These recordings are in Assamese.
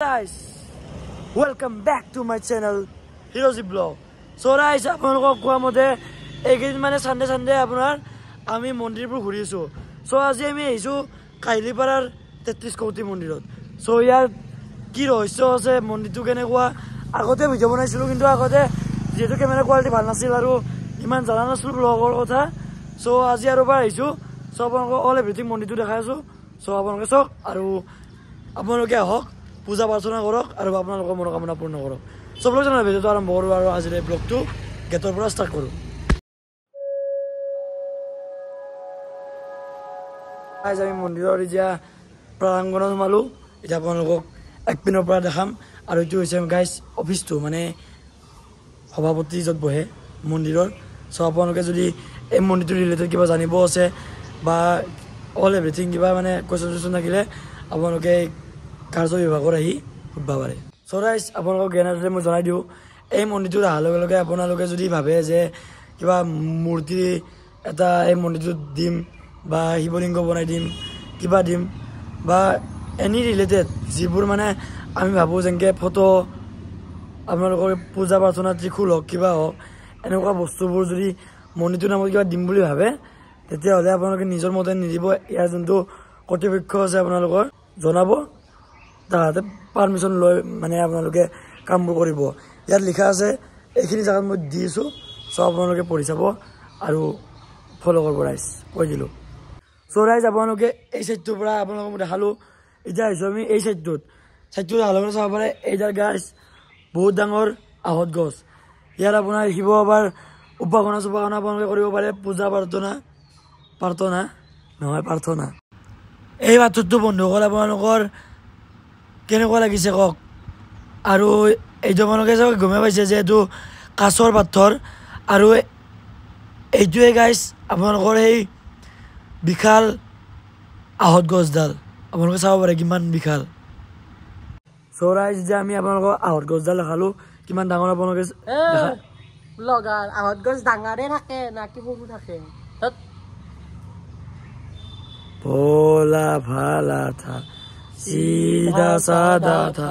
Guys, welcome back to my channel Hirozi Vlog. So guys, আপোনালোকক কোৱা মতে এইকেইদিন মানে সানডে আপোনাৰ আমি মন্দিৰবোৰ ঘূৰি আছো। সো আজি আমি আহিছো কাইলিপাৰাৰ 33 কোটি মন্দিৰত। সো ইয়াৰ কি ৰহস্য আছে মন্দিৰটো কেনেকুৱা আগতে ভিডিও বনাইছিলো কিন্তু আগতে যেটো কেমেৰা কোৱালিটি ভাল নাছিল আৰু ইমান জানা নাছিল ব্লগৰ কথা। সো আজি আৰু বাৰ আহিছো। সো আপোনালোকক অল এভৰিথিং মন্দিৰটো দেখাই আছো। সো আপোনালোকে চাওক আৰু আপোনালোকে আহক পূজা প্ৰাৰ্থনা কৰক আৰু আপোনালোকৰ মনোকামনা পূৰ্ণ কৰক। সব লোক জানা ভিডিওটো আৰম্ভ কৰো আৰু আজিৰ এই ব্লগটো গেটৰ পৰা ষ্টাৰ্ট কৰো। আজ আমি মন্দিৰৰ এতিয়া প্ৰাংগণত সোমালো। এতিয়া আপোনালোকক এক পিনৰ পৰা দেখাম আৰু এইটো হৈছে গাইজ অফিচটো মানে সভাপতি য'ত বহে মন্দিৰৰ। সো আপোনালোকে যদি এই মন্দিৰটোৰ ৰিলেটেড কিবা জানিব আছে বা অল এভৰিথিং কিবা মানে কুৱেশ্যন থাকিলে আপোনালোকে কাৰ্য বিভাগৰ আহি সুধিব পাৰে। সো গাইজ আপোনালোকক জ্ঞানাৰ্থে মই জনাই দিওঁ এই মন্দিৰটোত অহাৰ লগে লগে আপোনালোকে যদি ভাবে যে কিবা মূৰ্তি এটা এই মন্দিৰটোত দিম বা শিৱলিংগ বনাই দিম কিবা দিম বা এনি ৰিলেটেড যিবোৰ মানে আমি ভাবোঁ যেনেকৈ ফটো আপোনালোকৰ পূজা প্ৰাৰ্থনা ত্ৰিশূল হওক কিবা হওক এনেকুৱা বস্তুবোৰ যদি মন্দিৰটোৰ নামত কিবা দিম বুলি ভাবে তেতিয়াহ'লে আপোনালোকে নিজৰ মতে নিদিব। ইয়াৰ যোনটো কৰ্তৃপক্ষ আছে আপোনালোকৰ জনাব, তাহাঁতে পাৰ্মিশ্যন লৈ মানে আপোনালোকে কামবোৰ কৰিব। ইয়াত লিখা আছে এইখিনি জেগাত মই দিছোঁ। চ' আপোনালোকে পঢ়ি চাব আৰু ফ'ল' কৰিব ৰাইজ কৈ দিলোঁ। চ' ৰাইজ আপোনালোকে এই ছাইডটোৰ পৰা আপোনালোকক মই দেখালোঁ। এতিয়া আহিছোঁ আমি এই ছাইডটোত অহাৰ লগে চাব পাৰে এইডাল গাছ বহুত ডাঙৰ আহঁত গছ। ইয়াত আপোনাৰ শিৱ বাবাৰ উপাসনা চুপাসনা আপোনালোকে কৰিব পাৰে, পূজা প্ৰাৰ্থনা। এই পাথৰটো বন্ধুসকল আপোনালোকৰ কেনেকুৱা লাগিছে কওক। আৰু এইটো আপোনালোকে চাওক গমে পাইছে যে এইটো কাছৰ পাথৰ আৰু এইটোৱে গাইজ আপোনালোকৰ সেই বিশাল আহঁত গছডাল আপোনালোকে চাব পাৰে কিমান বিশাল। চ' ৰাইজ যে আমি আপোনালোকৰ আহঁত গছডাল দেখালোঁ কিমান ডাঙৰ আপোনালোকে আহঁত গছ ডাঙৰে থাকে না কি সৰু থাকে। ভোলা ভালা থা सीधा सादा था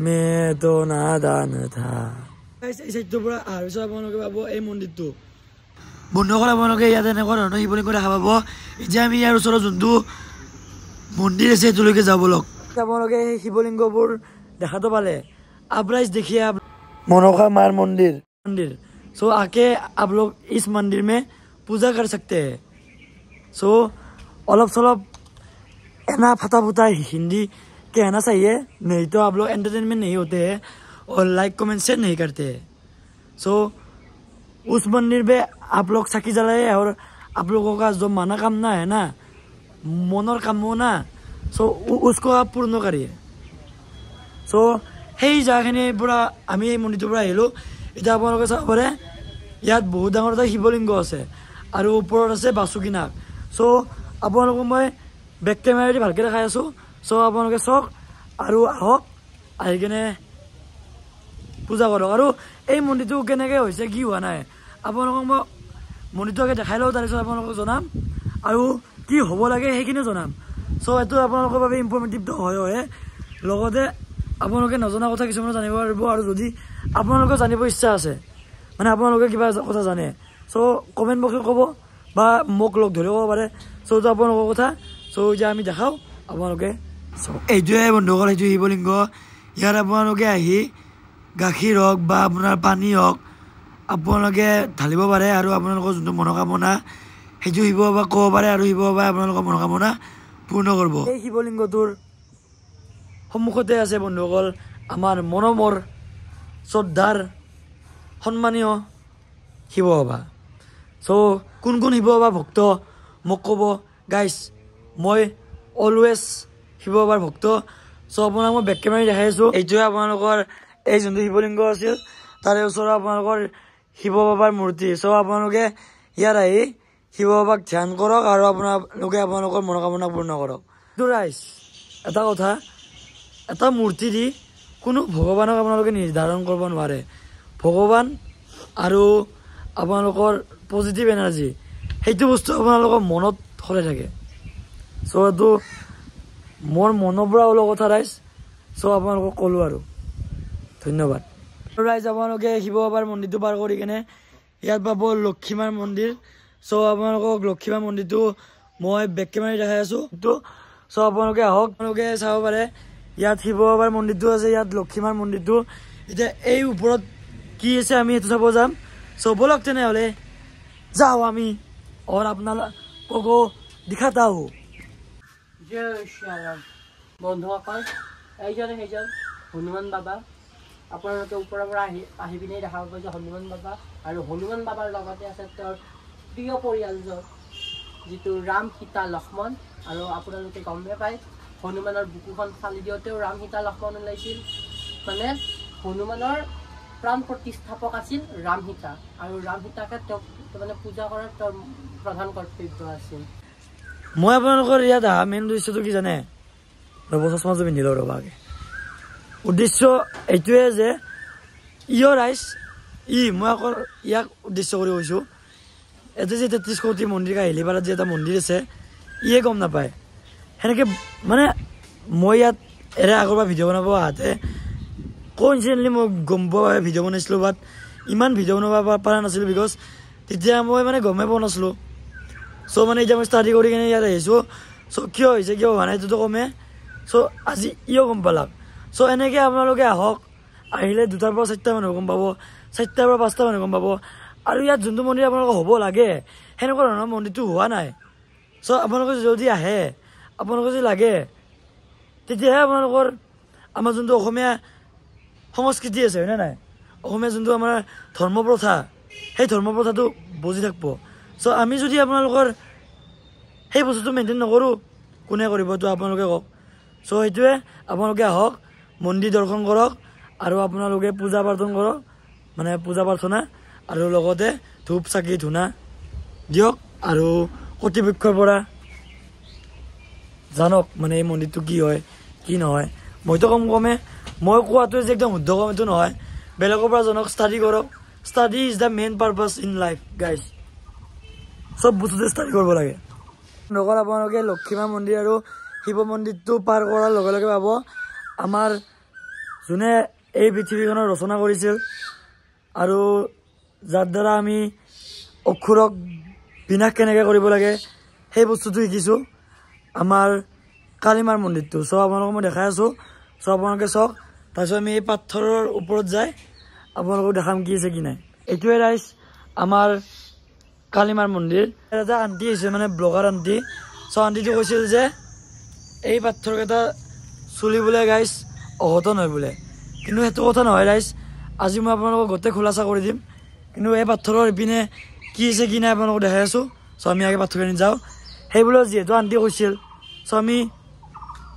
मैं तो नादान था। এই সাইডটোৰ পৰা অহাৰ পিছত আপোনালোকে পাব এই মন্দিৰটো। বন্ধুসকল আপোনালোকে ইয়াত এনেকুৱা ধৰণৰ শিৱলিংগ দেখা পাব। এতিয়া আমি ইয়াৰ ওচৰত যোনটো মন্দিৰ আছে সেইটোলৈকে যাব লওক। আপোনালোকে সেই শিৱলিংগবোৰ দেখাটো পালে अब राइज देखिए आप मनोका मार मंदिर। सो आके आप लोग इस मंदिर में पूजा कर सकते हैं। सो अलग सलप एना फटा फुटा हिंदी कहना चाहिए, नहीं तो आप लोग एंटरटेनमेंट नहीं होते हैं और लाइक कमेंट शेयर नहीं करते हैं। सो उस मंदिर पे आप लोग साकी जलाए और आप लोगों का जो मनोकामना है ना मनर कामना सो उसको आप पूर्ण करिए। सो সেই জাগাখিনিৰ পৰা আমি এই মন্দিৰটোৰ পৰা আহিলোঁ। এতিয়া আপোনালোকে চাব পাৰে ইয়াত বহুত ডাঙৰ এটা শিৱলিংগ আছে আৰু ওপৰত আছে বাসুকীনাগ। চ' আপোনালোকক মই বেক কেমেৰাদি ভালকৈ দেখাই আছোঁ। চ' আপোনালোকে চাওক আৰু আহক আহি কিনে পূজা কৰক। আৰু এই মন্দিৰটো কেনেকৈ হৈছে কি হোৱা নাই আপোনালোকক মই মন্দিৰটো আগে দেখাই লওঁ, তাৰপিছত আপোনালোকক জনাম আৰু কি হ'ব লাগে সেইখিনিও জনাম। চ' এইটো আপোনালোকৰ বাবে ইনফৰ্মেটিভটো হয় লগতে আপোনালোকে নজনা কথা কিছুমান জানিব পাৰিব। আৰু যদি আপোনালোকে জানিব ইচ্ছা আছে মানে আপোনালোকে কিবা কথা জানে চ' কমেণ্ট বক্সত ক'ব বা মোক লগ ধৰিব পাৰে। চ' এইটো আপোনালোকৰ কথা। চ' এতিয়া আমি দেখাওঁ আপোনালোকে চাওক। এইটোৱে বন্ধুসকল সেইটো শিৱলিংগ। ইয়াত আপোনালোকে আহি গাখীৰ হওক বা আপোনাৰ পানী হওক আপোনালোকে ঢালিব পাৰে আৰু আপোনালোকৰ যোনটো মনোকামনা সেইটো শিৱ বাবাক ক'ব পাৰে আৰু শিৱ বাবাই আপোনালোকৰ মনোকামনা পূৰ্ণ কৰিব। এই শিৱলিংগটোৰ সন্মুখতে আছে বন্ধুসকল আমাৰ মনোমৰ শ্ৰদ্ধাৰ সন্মানীয় শিৱ বাবা। চ' কোন কোন শিৱ বাবা ভক্ত মোক ক'ব গাইজ। মই অলৱেজ শিৱ বাবাৰ ভক্ত। চ' আপোনাক মই বেক কেমেৰা দেখাই আছোঁ। এইটোৱে আপোনালোকৰ এই যোনটো শিৱলিংগ আছিল তাৰে ওচৰত আপোনালোকৰ শিৱ বাবাৰ মূৰ্তি। চ' আপোনালোকে ইয়াত আহি শিৱ বাবাক ধ্যান কৰক আৰু আপোনালোকে আপোনালোকৰ মনোকামনা পূৰ্ণ কৰক। ৰাইজ এটা কথা, এটা মূৰ্তি দি কোনো ভগৱানক আপোনালোকে নিৰ্ধাৰণ কৰিব নোৱাৰে। ভগৱান আৰু আপোনালোকৰ পজিটিভ এনাৰ্জি সেইটো বস্তু আপোনালোকৰ মনত সদায় থাকে। চ' এইটো মোৰ মনৰ পৰা ওলোৱা কথা ৰাইজ। সো আপোনালোকক ক'লো আৰু ধন্যবাদ ৰাইজ আপোনালোকে শিৱ বাবাৰ মন্দিৰটো পাৰ কৰি কেনে ইয়াত পাব লক্ষীমাৰ মন্দিৰ সো আপোনালোকক লক্ষীমাৰ মন্দিৰটো মই বেক কেমেৰা দেখাই আছো তো সো আপোনালোকে আহক আপোনালোকে চাব পাৰে ইয়াত শিৱ বাবাৰ মন্দিৰটো আছে ইয়াত লক্ষীমাৰ মন্দিৰটো এতিয়া এই ওপৰত কি আছে আমি সেইটো চাব যাম সো বলক তেনেহ'লে যাওঁ আমি और আপোনালোকক দেখাতা হো জয় শ্ৰীৰাম বন্ধুসকল এইজন সেইজন হনুমান বাবা আপোনালোকে ওপৰৰ পৰা আহি পিনে দেখা পাব যে হনুমান বাবা আৰু হনুমান বাবাৰ লগতে আছে তেওঁৰ প্ৰিয় পৰিয়ালজন যিটো ৰাম সীতা লক্ষ্মণ আৰু আপোনালোকে গমে পায় হনুমানৰ বুকুখন ফালি দিওঁতেও ৰাম সীতা লক্ষ্মণ ওলাইছিল মানে হনুমানৰ প্ৰাণ প্ৰতিষ্ঠাপক আছিল ৰাম সীতা আৰু ৰাম সীতাকে তেওঁক মানে পূজা কৰাৰ তেওঁৰ প্ৰধান কৰ্তব্য আছিল মই আপোনালোকৰ ইয়াত অহা মেইন উদ্দেশ্যটো কি জানে ৰ'ব চশমাযোৰ পিন্ধি লওঁ ৰ'ব আগে উদ্দেশ্য এইটোৱে যে ৰাইজ মই অকল ইয়াক উদ্দেশ্য কৰি কৈছোঁ ইয়াতে যে 33 কোটি মন্দিৰ কাহিলীপাৰাত যে এটা মন্দিৰ আছে গম নাপায় সেনেকৈ মানে মই ইয়াত আগৰ পৰা ভিডিঅ' বনাব আহোঁতে কইনচিডেণ্টলি মই গম পোৱা ভিডিঅ' বনাইছিলোঁ বাট ইমান ভিডিঅ' বনাব পৰা নাছিলোঁ বিকজ তেতিয়া মই মানে গমেই পোৱা নাছিলোঁ চ' মানে এতিয়া মই ষ্টাডি কৰি কিনে ইয়াত আহিছোঁ চ' কিয় হৈছে কিয় হোৱা নাই এইটোতো কমে চ' আজি গম পালাক চ' এনেকৈ আপোনালোকে আহক আহিলে 2টাৰ পৰা 4টা মানুহ গম পাব 4টাৰ পৰা 5টা মানুহ গম পাব আৰু ইয়াত যোনটো মন্দিৰ আপোনালোকৰ হ'ব লাগে সেনেকুৱা ধৰণৰ মন্দিৰটো হোৱা নাই চ' আপোনালোকে যদি আহে আপোনালোকে যদি লাগে তেতিয়াহে আপোনালোকৰ আমাৰ যোনটো অসমীয়া সংস্কৃতি আছে হয়নে নাই অসমীয়া যোনটো আমাৰ ধৰ্ম প্ৰথা সেই ধৰ্ম প্ৰথাটো বুজি থাকিব চ' আমি যদি আপোনালোকৰ সেই বস্তুটো মেইনটেইন নকৰোঁ কোনে কৰিব তো আপোনালোকে কওক চ' সেইটোৱে আপোনালোকে আহক মন্দিৰ দৰ্শন কৰক আৰু আপোনালোকে পূজা প্ৰাৰ্থনা কৰক মানে পূজা প্ৰাৰ্থনা আৰু লগতে ধূপ চাকি ধূনা দিয়ক আৰু কৰ্তৃপক্ষৰ পৰা জানক মানে এই মন্দিৰটো কি হয় কি নহয় মইতো কমে মই কোৱাটোৱে যে একদম শুদ্ধ কম এইটো নহয় বেলেগৰ পৰা জানক ষ্টাডি কৰক study is the main purpose in life guys চব বস্তুতে ষ্টাডি কৰিব লাগে লগৰ আপোনালোকে লক্ষীমা মন্দিৰ আৰু শিৱ মন্দিৰটো পাৰ কৰাৰ লগে লগে পাব আমাৰ যোনে এই পৃথিৱীখনৰ ৰচনা কৰিছিল আৰু যাৰ দ্বাৰা আমি অসুৰক বিনাশ কেনেকৈ কৰিব লাগে সেই বস্তুটো শিকিছোঁ আমাৰ কালিমাৰ মন্দিৰটো চ' আপোনালোকক মই দেখাই আছোঁ চ' আপোনালোকে চাওক তাৰপিছত আমি এই পাথৰৰ ওপৰত যাই আপোনালোকক দেখাম কি আছে কি নাই এইটোৱে ৰাইজ আমাৰ কালিমাৰ মন্দিৰ এটা আণ্টি আহিছে মানে ব্লগাৰ আণ্টি চ' আণ্টিটো কৈছিল যে এই পাথৰকেইটা চুলিবলৈ গাইজ অঘটন হয় বোলে কিন্তু সেইটো কথা নহয় ৰাইজ আজি মই আপোনালোকক গোটেই খোলাচা কৰি দিম কিন্তু এই পাথৰৰ ইপিনে কি আছে কি নাই আপোনালোকক দেখাই আছোঁ চ' আমি আগে পাথৰখিনি যাওঁ সেইবোলো যিহেতু আণ্টি কৈছিল চ' আমি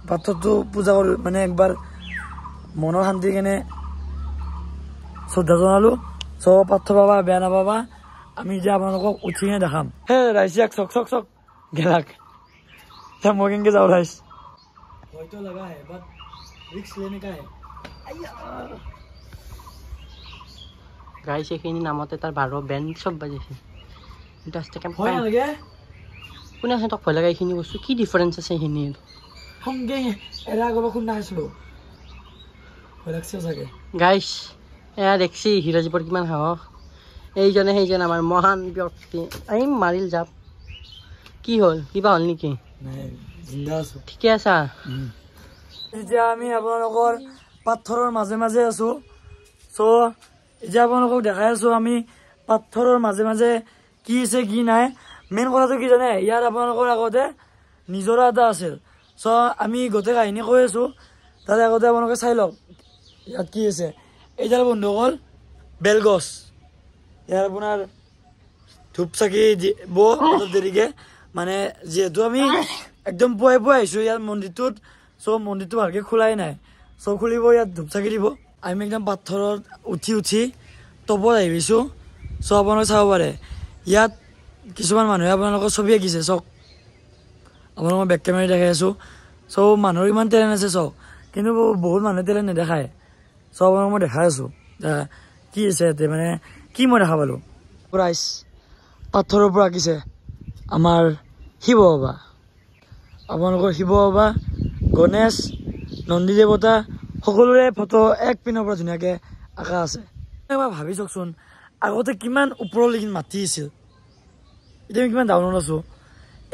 পাথৰটো পূজা কৰোঁ মানে একবাৰ মনৰ শান্তি কেনে শ্ৰদ্ধা জনালোঁ চ' পাথৰ পাবা বেয়া নাপাবা আমি এতিয়া আপোনালোকক উঠি কিনে দেখাম হে ৰাইজ ইয়াক চক গেলাক এতিয়া মই কেনেকৈ যাওঁ ৰাইজ হয়তো লগা হে বাট ৰিক্স লেনে কা হে গাইছ এইখিনি নামতে তাৰ 12 বেণ্ড চব বাজিছে কোনে আছে তক ভয় লগা এইখিনি বস্তু কি ডিফাৰেঞ্চ আছে এইখিনি সংগে এৰা গব খুন্দা আছিলোঁ ভয় লাগছে চাগে গাইছ এয়া দেখছি হিৰাজীপৰ কিমান সাহস এইজনে সেইজন আমাৰ মহান ব্যক্তি এই মাৰিল যাপ কি হ'ল কিবা হ'ল নেকি নাই জিন্দা আছোঁ ঠিকে আছা এতিয়া আমি আপোনালোকৰ পাথৰৰ মাজে মাজে আছোঁ চ' এতিয়া আপোনালোকক দেখাই আছোঁ আমি পাথৰৰ মাজে মাজে কি আছে কি নাই মেইন কথাটো কি জানে ইয়াত আপোনালোকৰ আগতে নিজৰা এটা আছিল চ' আমি গোটেই কাহিনী কৈ আছোঁ তাতে আগতে আপোনালোকে চাই লওক ইয়াত কি আছে এইডাল বন্ধুসকল বেলগছ ইয়াৰ আপোনাৰ ধূপ চাকি দিব অলপ দেৰিকৈ মানে যিহেতু আমি একদম পুৱাই আহিছোঁ ইয়াত মন্দিৰটোত চ' মন্দিৰটো ভালকৈ খোলাই নাই চ' খুলিব ইয়াত ধূপ চাকি দিব আমি একদম পাথৰত উঠি টপত আহিছোঁ চ' আপোনালোকে চাব পাৰে ইয়াত কিছুমান মানুহে আপোনালোকৰ ছবি আঁকিছে চাওক আপোনালোক মই বেক কেমেৰা দেখাই আছোঁ চ' মানুহৰ ইমান টেলেণ্ট আছে চাওক কিন্তু বহুত মানুহে টেলেণ্ট নেদেখায় চ' আপোনালোক মই দেখাই আছোঁ কি আছে ইয়াতে মানে কি মই দেখা পালোঁ প্ৰাইচ পাথৰৰ পৰা আঁকিছে আমাৰ শিৱ বাবা আপোনালোকৰ শিৱ বাবা গণেশ নন্দী দেৱতা সকলোৰে ফটো এক পিনৰ পৰা ধুনীয়াকৈ আঁকা আছে এবাৰ ভাবি চাওকচোন আগতে কিমান ওপৰলৈকে মাটি আছিল এতিয়া আমি কিমান ডাউনত আছোঁ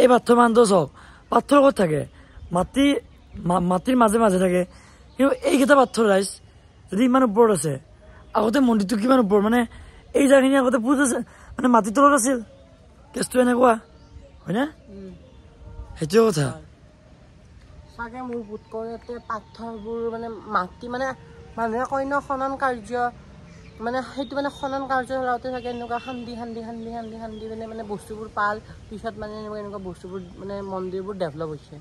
এই পাথৰ মানুহটো চাওক পাথৰ ক'ত থাকে মাটিৰ মাজে মাজে থাকে কিন্তু এইকেইটা পাথৰ ৰাইজ যদি ইমান ওপৰত আছে আগতে মন্দিৰটো কিমান ওপৰত মানে এই জেগাখিনি আগতে বহুত আছে মানে মাটিৰ তলত আছিল কেছটো এনেকুৱা হয়নে সেইটোৱে কথা চাগে মোৰ বোধ কৰোঁতে পাথৰবোৰ মানে মাটি মানে মানুহে কয় ন খনন কাৰ্য মানে সেইটো মানে খনন কাৰ্য চলাওঁতে চাগে এনেকুৱা খান্দি মানে বস্তুবোৰ পাল পিছত মানে এনেকুৱা বস্তুবোৰ মানে মন্দিৰবোৰ ডেভেলপ হৈছে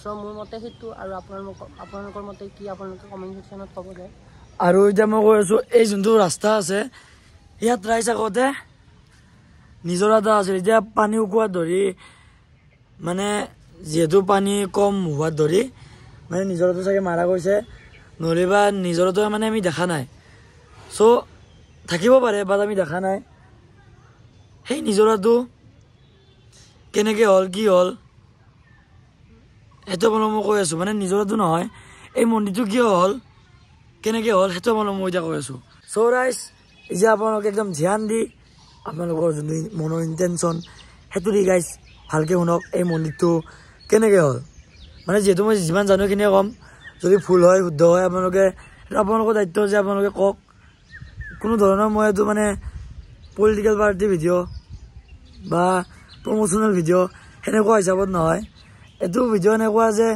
চ' মোৰ মতে সেইটো আৰু আপোনালোকৰ মতে কি আপোনালোকে কমেণ্ট ছেকশ্যনত ক'ব যায় আৰু এতিয়া মই কৈ আছোঁ এই যোনটো ৰাস্তা আছে ইয়াত ৰাইজ আগতে নিজৰা এটা আছিল এতিয়া পানী শুকোৱাত ধৰি মানে যিহেতু পানী কম হোৱাত ধৰি মানে নিজৰাটো চাগে মাৰা গৈছে নহ'লে বা নিজৰাটো মানে আমি দেখা নাই চ' থাকিব পাৰে বাট আমি দেখা নাই সেই নিজৰাটো কেনেকৈ হ'ল কি হ'ল সেইটো মানে মই কৈ আছোঁ মানে নিজৰাটো নহয় এই মন্দিৰটো কিয় হ'ল কেনেকৈ হ'ল সেইটো মানে মই এতিয়া কৈ আছোঁ চ' ৰাইজ এতিয়া আপোনালোকে একদম ধ্যান দি আপোনালোকৰ যোনটো মনৰ ইণ্টেনশ্যন সেইটো দি গাইজ ভালকৈ শুনক এই মন্দিৰটো কেনেকৈ হ'ল মানে যিহেতু মই যিমান জানো সেইখিনিয়ে ক'ম যদি ভুল হয় শুদ্ধ হয় আপোনালোকৰ দায়িত্ব যে আপোনালোকে কওক কোনো ধৰণৰ মই এইটো মানে পলিটিকেল পাৰ্টি ভিডিঅ' বা প্ৰমোচনেল ভিডিঅ' সেনেকুৱা হিচাপত নহয় এইটো ভিডিঅ' এনেকুৱা যে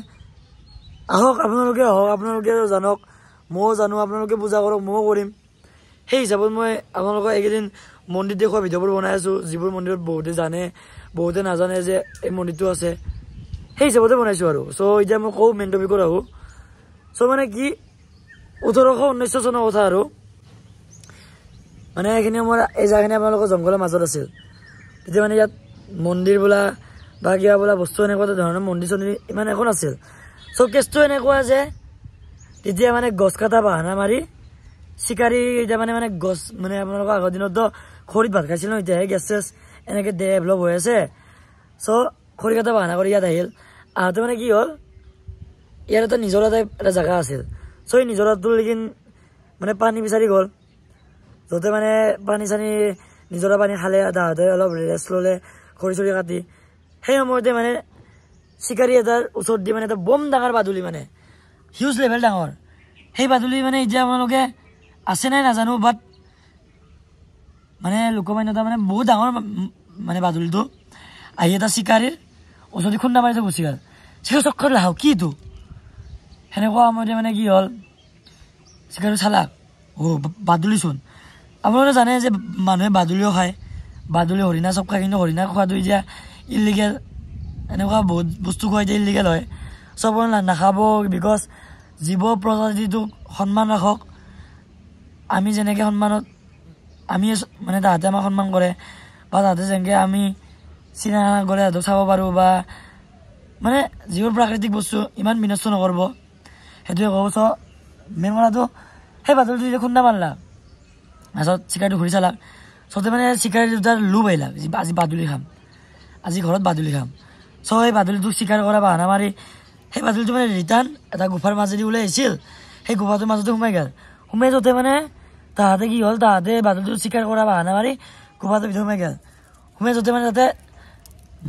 আহক আপোনালোকে জানক ময়ো জানো আপোনালোকে পূজা কৰক ময়ো কৰিম সেই হিচাপত মই আপোনালোকক এইকেইদিন মন্দিৰ দেখুওৱা ভিডিঅ'বোৰ বনাই আছোঁ যিবোৰ মন্দিৰত বহুতে জানে বহুতে নাজানে যে এই মন্দিৰটো আছে সেই হিচাপতে বনাইছোঁ আৰু চ' এতিয়া মই কওঁ মেইন টপিকত আহোঁ চ' মানে কি 1819 চনৰ কথা আৰু মানে এইখিনি সময়ত এই জেগাখিনি আপোনালোকৰ জংঘলৰ মাজত আছিল তেতিয়া মানে ইয়াত মন্দিৰ বোলা বা কিবা বোলা বস্তু এনেকুৱা ধৰণৰ মন্দিৰ চন্দিৰ ইমান একো নাছিল চ' কেছটো এনেকুৱা যে তেতিয়া মানে গছ কটা বাহানা মাৰি চিকাৰী এতিয়া মানে গছ মানে আপোনালোকৰ আগৰ দিনততো খৰিত ভাত খাইছিল ন এতিয়াহে গেছ চেছ এনেকৈ ডেভেলপ হৈ আছে চ' খৰি কটা বাহানা কৰি ইয়াত আহিল আহোঁতে মানে কি হ'ল ইয়াত এটা নিজৰা টাইপ এটা জেগা আছিল চ' এই নিজৰাটোৰ লেকিন মানে পানী বিচাৰি গ'ল য'তে মানে পানী চানী নিজৰা পানী খালে তাহাঁতে অলপ ৰেষ্ট ল'লে খৰি চৰি কাটি সেই সময়তে মানে চিকাৰী এটাৰ ওচৰত দি মানে এটা বম ডাঙৰ বাদুলি মানে হিউজ লেভেল ডাঙৰ সেই বাদুলি মানে এতিয়া আপোনালোকে আছে নাই নাজানো বাট মানে লোকমান্যতা মানে বহুত ডাঙৰ মানে বাদুলিটো আহি এটা চিকাৰীৰ ওচৰতে খুন্দা মাৰিছে গুচি গ'ল চিকাৰী চক্কৰ লাহক কিটো সেনেকুৱা সময়তে মানে কি হ'ল চিকাৰী চালাক বাদুলি চোন আপোনালোকে জানে যে মানুহে বাদুলিও খায় বাদুলি হৰিণা চব খায় কিন্তু হৰিণা খোৱাটো এতিয়া ইলিগেল এনেকুৱা বহুত বস্তু খোৱা এতিয়া ইলিগেল হয় চব নাখাব বিকজ জীৱ প্ৰজাতিটোক সন্মান ৰাখক আমি যেনেকৈ সন্মানত আমি মানে তাহাঁতে আমাক সন্মান কৰে বা তাহাঁতে যেনেকৈ আমি চিনা গ'লে তাহাঁতক চাব পাৰোঁ বা মানে যিবোৰ প্ৰাকৃতিক বস্তু ইমান বিনষ্ট নকৰিব সেইটোৱে কওঁ চ' মেইন কথাটো সেই বাদুলিটো যেতিয়া খুন্দা মাৰলাক তাৰপিছত চিকাৰীটো ঘূৰি চালাক চতে মানে চিকাৰী দুটাৰ লোভ আহিলাক আজি বাদুলি খাম আজি ঘৰত বাদুলি খাম চ' সেই বাদুলিটোক চিকাৰ কৰা বাহানা মাৰি সেই বাদুলিটো মানে ৰিটাৰ্ণ এটা গুফাৰ মাজেদি ওলাই আহিছিল সেই গুফাটোৰ মাজতে সোমাই গ'ল সোমাই যাওঁতে মানে তাহাঁতে কি হ'ল তাহাঁতে বাদুলিটো চিকাৰ কৰা বাহানা মাৰি গুফাটোৰ ভিতৰত সোমাই গ'ল সোমাই যাওঁতে মানে তাতে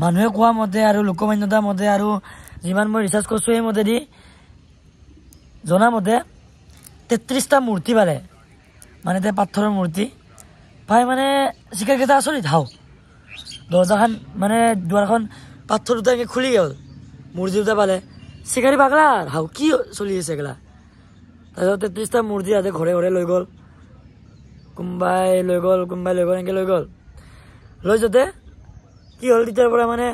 মানুহে কোৱা মতে আৰু লোকমান্যতাৰ মতে আৰু যিমান মই ৰিচাৰ্চ কৰিছোঁ সেই মতেদি জনামতে 33টা মূৰ্তি পালে মানে এতিয়া পাথৰৰ মূৰ্তি পাই মানে চিকাৰীকেইটা আচৰিত হাও দৰ্জাখন মানে দুৱাৰখন পাথৰ দুটা এনেকৈ খুলি গ'ল মূৰ্তি দুটা পালে চিকাৰী পাগলা হাও কি চলি আছে এগলা তাৰপিছত 33টা মূৰ্তি সিহঁতে ঘৰে ঘৰে লৈ গ'ল কোনোবাই লৈ গ'ল এনেকৈ লৈ গ'ল লৈ যাওঁতে কি হ'ল তেতিয়াৰ পৰা মানে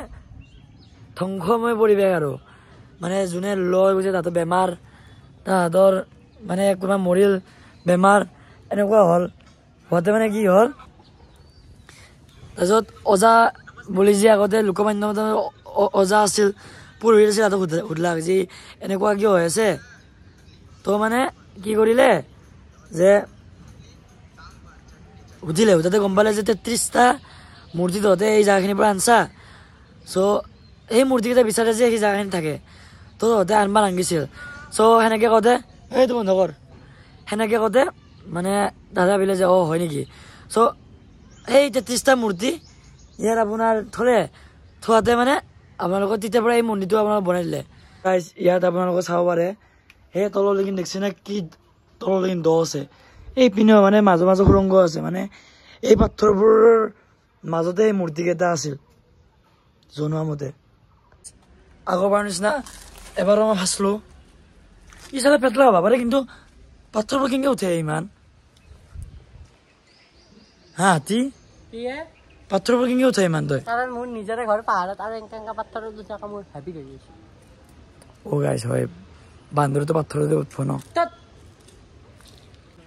ধ্বংসময় পৰিৱেশ আৰু মানে যোনে লৈ গৈছে তাহাঁতৰ বেমাৰ তাহাঁতৰ মানে কোনোবা মৰিল বেমাৰ এনেকুৱা হ'ল হোৱাতে মানে কি হ'ল তাৰপিছত ওজা বুলি যে আগতে লোকমান্য ওজা আছিল পুৰোহিত আছিল তাহাঁতক সুধিলাক যে এনেকুৱা কিয় হৈ আছে তো মানে কি কৰিলে যে সুধিলে তাতে গম পালে যে 33টা মূৰ্তি তহঁতে এই জেগাখিনিৰ পৰা আনছা চ' এই মূৰ্তিকেইটা বিচাৰে যে সেই জেগাখিনি থাকে তো তহঁতে আনবা নাংগিছিল চ' সেনেকৈ কওঁতে এইটো বন্ধ কৰ সেনেকৈ কওঁতে মানে দাদা বোলে যে অঁ হয় নেকি চ' সেই 33টা মূৰ্তি ইয়াত আপোনাৰ থোৱাতে মানে আপোনালোকৰ তেতিয়াৰ পৰা এই মন্দিৰটো আপোনালোকে বনাই দিলে গাইজ ইয়াত আপোনালোকে চাব পাৰে সেই তললৈকে দেখিছে নে কি তললৈকে দ আছে এই পিনেও মানে মাজে মাজে সুৰংগ আছে মানে এই পাথৰবোৰৰ মাজতে এই মূৰ্তিকেইটা আছিল জনোৱা মতে আগৰবাৰ নিচিনা এবাৰো মই ফাঁচলো ই চালে পেটলা হ'ব পাৰে কিন্তু পাথৰবোৰ কেনেকৈ উঠে ইমান হা হাতী পাথৰবোৰ কেনেকৈ উঠে ইমান তই কাৰণ মোৰ নিজৰে ঘৰ পাহাৰত আৰু এনেকা পাথৰত উঠা মোৰ ভাবি কৰি আছো অ' গাইছ হয় বান্দৰটো পাথৰতে উঠব ন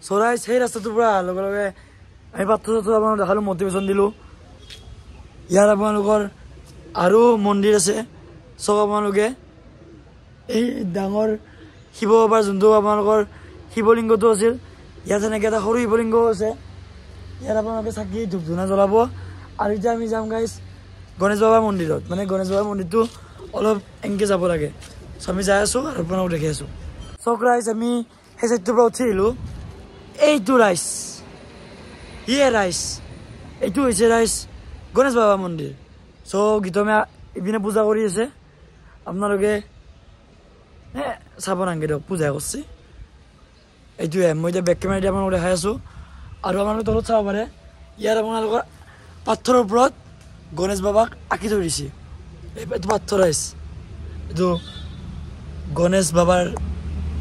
চৰাই সেই ৰাস্তাটোৰ পৰা অহাৰ লগে লগে আমি পাথৰ আপোনালোকক দেখালোঁ মটিভেশ্যন দিলোঁ ইয়াত আপোনালোকৰ আৰু মন্দিৰ আছে চাওক আপোনালোকে এই ডাঙৰ শিৱ বাবাৰ যোনটো আপোনালোকৰ শিৱলিংগটো আছিল ইয়াত এনেকৈ এটা সৰু শিৱলিংগও আছে ইয়াত আপোনালোকে চাকি ধূপ ধূনা জ্বলাব আৰু এতিয়া আমি যাম গাইছ গণেশ বাবাৰ মন্দিৰত মানে গণেশ বাবাৰ মন্দিৰটো অলপ এনেকৈ যাব লাগে চ' আমি যাই আছোঁ আৰু আপোনালোকক দেখি আছোঁ চাওক ৰাইজ আমি সেই চাইডটোৰ পৰা উঠি আহিলোঁ এইটো ৰাইজ ৰাইজ এইটো হৈছে ৰাইজ গণেশ বাবা মন্দিৰ চ' গীতমে ইপিনে পূজা কৰি আছে আপোনালোকে চাব নালাগে দিয়ক পূজা কৰিছে এইটোৱে মই এতিয়া বেক কেমেৰা দি আপোনালোকক দেখাই আছোঁ আৰু আপোনালোকে তলত চাব পাৰে ইয়াত আপোনালোকৰ পাথৰৰ ওপৰত গণেশ বাবাক আঁকি থৈ দিছে এইটো পাথৰ ৰাইজ এইটো গণেশ বাবাৰ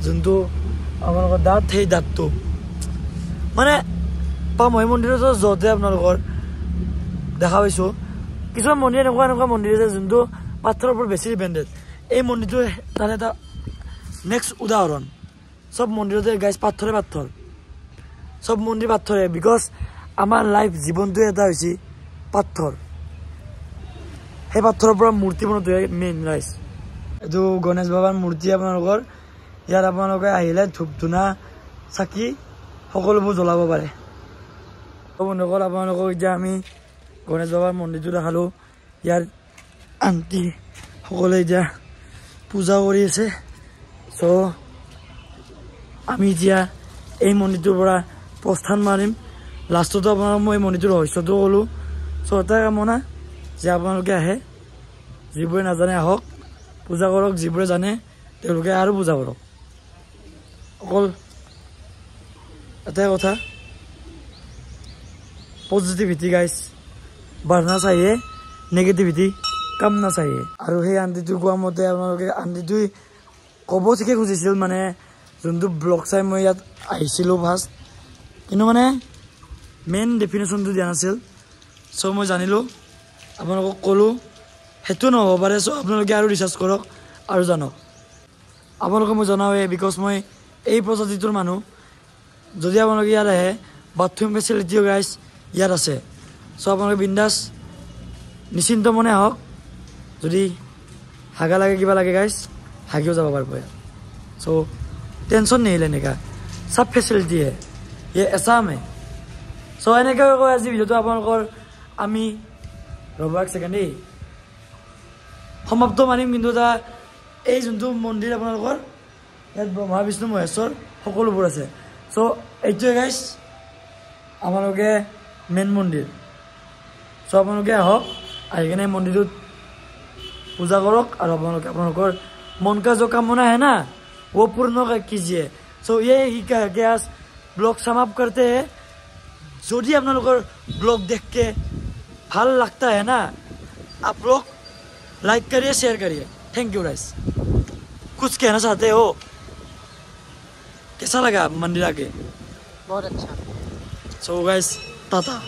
যোনটো আপোনালোকৰ দাঁত সেই দাঁতটো মানে পামহি মন্দিৰতো য'তে আপোনালোকৰ দেখা পাইছোঁ কিছুমান মন্দিৰ এনেকুৱা মন্দিৰ আছে যোনটো পাথৰৰ ওপৰত বেছি ডিপেণ্ডেড এই মন্দিৰটো তাৰ এটা নেক্সট উদাহৰণ চব মন্দিৰতে গাইজ পাথৰ চব মন্দিৰ পাথৰে বিকজ আমাৰ লাইফ জীৱনটোৱে এটা হৈছে পাথৰ সেই পাথৰৰ পৰা মূৰ্তি বনোৱাটোৱে মেইন ৰাইজ এইটো গণেশ বাবাৰ মূৰ্তি আপোনালোকৰ ইয়াত আপোনালোকে আহিলে ধূপ ধূনা চাকি সকলোবোৰ জ্বলাব পাৰে বন্ধুসকল আপোনালোকক এতিয়া আমি গণেশ বাবাৰ মন্দিৰটো দেখালোঁ ইয়াৰ আণ্টি সকলোৱে এতিয়া পূজা কৰি আছে চ' আমি এতিয়া এই মন্দিৰটোৰ পৰা প্ৰস্থান মাৰিম লাষ্টতো আপোনালোকক মই এই মন্দিৰটোৰ ৰহস্যটো ক'লোঁ চ' এটাই কামনা যে আপোনালোকে আহে যিবোৰে নাজানে আহক পূজা কৰক যিবোৰে জানে তেওঁলোকে আৰু পূজা কৰক অকল এটাই কথা পজিটিভিটি গাইজ বাঢ়না চাহিয়ে নেগেটিভিটি কাম নাচাহিয়ে আৰু সেই আণ্টিটো কোৱা মতে আপোনালোকে আণ্টিটোৱে ক'ব ঠিকে খুজিছিল মানে যোনটো ব্লগ চাই মই ইয়াত আহিছিলোঁ ফাৰ্ষ্ট কিন্তু মানে মেইন ডেফিনেশ্যনটো দিয়া নাছিল চ' মই জানিলোঁ আপোনালোকক ক'লোঁ সেইটো নহ'ব পাৰে চ' আপোনালোকে আৰু ৰিচাৰ্চ কৰক আৰু জানক আপোনালোকে মই জনাওঁৱেই বিকজ মই এই প্ৰজাতিটোৰ মানুহ যদি আপোনালোকে ইয়াত আহে বাথৰুম ফেচিলিটিও গাইজ ইয়াত আছে চ' আপোনালোকে বিন্দাছ নিশ্চিন্ত মনে আহক যদি হাগা লাগে কিবা লাগে গাইজ হাগিও যাব পাৰিব চ' টেনশ্যন নিহিলে এনেকুৱা চব ফেচিলিটি হে এছাম হে চ' এনেকৈ কৈ আজি ভিডিঅ'টো আপোনালোকৰ আমি ৰ'ব এক ছেকেণ্ড দেই সমাপ্ত মানিম কিন্তু এটা এই যোনটো মন্দিৰ আপোনালোকৰ ইয়াত ব্ৰহ্মা বিষ্ণু মহেশ্বৰ সকলোবোৰ আছে চ' এইটোৱে গাইজ আপোনালোকে মেইন মন্দিৰ চ' আপোনালোকে আহক আহি কিনে মন্দিৰটোত পূজা কৰক আৰু আপোনালোকৰ मन का जो कामना है ना वो पूर्ण कीजिए सो ये ही कह के आज ब्लॉग समाप्त करते हैं यदि आप लोग ब्लॉग देख के ভাল लगता है ना आप लोग लाइक करिए शेयर करिए थैंक यू गाइस कुछ कहना चाहते हो कैसा लगा मंदिर आके बहुत अच्छा सो गाइस टाटा